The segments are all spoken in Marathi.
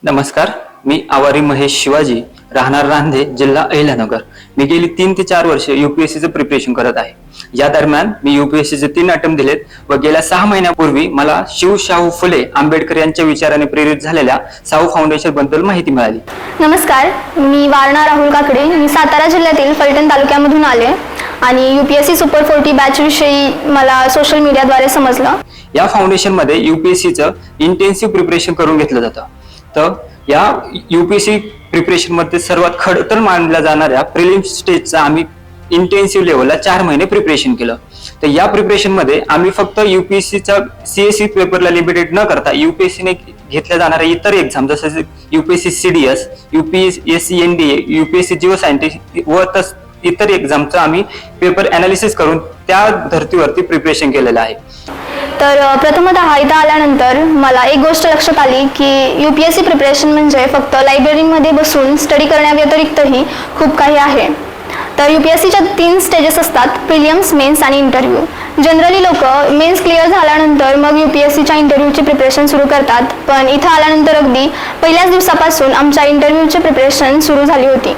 नमस्कार, मी आवारी महेश शिवाजी, राहणार रांधे, जिल्हा अहिल्यानगर. मी गेली 3 ते 4 वर्षे यूपीएससीचं प्रिपरेशन करत आहे. या दरम्यान मी यूपीएससीचे 3 अटेम्प्ट दिलेत व गेल्या 6 महिन्यापूर्वी मला शिवशाहू फुले आंबेडकर यांच्या विचाराने प्रेरित झालेल्या साहू फाउंडेशन बद्दल माहिती मिळाली. नमस्कार, मी वारणा राहुल काकडे. मी सातारा जिल्ह्यातील फलटण तालुक्यामधून आले आणि यूपीएससी सुपर 40 बॅच विषयी मला सोशल मीडियाद्वारे समजलं. या फाउंडेशनमध्ये यूपीएससीचं इंटेन्सिव्ह प्रिपरेशन करून घेतलं जातं. तर या यूपीएससी प्रिपरेशन मध्ये सर्वात खडतर मानल्या जाणाऱ्या प्रिलिम स्टेजचा आम्ही इंटेन्सिव्ह लेवलला 4 महिने प्रिपरेशन केलं. तर या प्रिपरेशन मध्ये आम्ही फक्त यूपीएससीचा सीएससी पेपरला लिमिटेड न करता युपीएससीने घेतल्या जाणाऱ्या इतर एक्झाम जसं UPSC CDS, UPSC NDA, UPSC Jio scientist व इतर एक्झामचं आम्ही पेपर अनालिसिस करून त्या धर्तीवरती प्रिपरेशन केलेलं आहे. तर प्रथमतः इथं आल्यानंतर मला एक गोष्ट लक्षात आली की यूपीएससी प्रिपरेशन म्हणजे फक्त लायब्ररीमध्ये बसून स्टडी करण्याव्यतिरिक्तही खूप काही आहे. तर यूपीएससीच्या 3 स्टेजेस असतात: प्रिलिम्स, मेन्स आणि इंटरव्ह्यू. जनरली लोक मेन्स क्लिअर झाल्यानंतर मग यूपीएससीच्या इंटरव्ह्यूची प्रिपरेशन सुरू करतात, पण इथं आल्यानंतर अगदी पहिल्याच दिवसापासून आमच्या इंटरव्ह्यूची प्रिपरेशन सुरू झाली होती.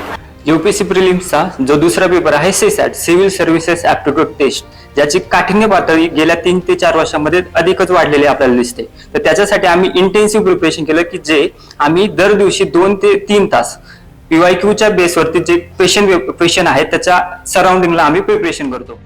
यूपीएससी प्रिलिम्सचा जो दुसरा पेपर आहे CSAT, civil services aptitude test, ज्याची काठिण्य पातळी गेल्या 3 ते 4 वर्षांमध्ये अधिकच वाढलेली आपल्याला दिसते. तर त्याच्यासाठी आम्ही इंटेन्सिव्ह प्रिपरेशन केलं की जे आम्ही दर दिवशी 2 ते 3 तास पीवायक्यूच्या बेसवरती जे क्वेश्चन आहे त्याच्या सराउंडिंगला आम्ही प्रिपरेशन करतो.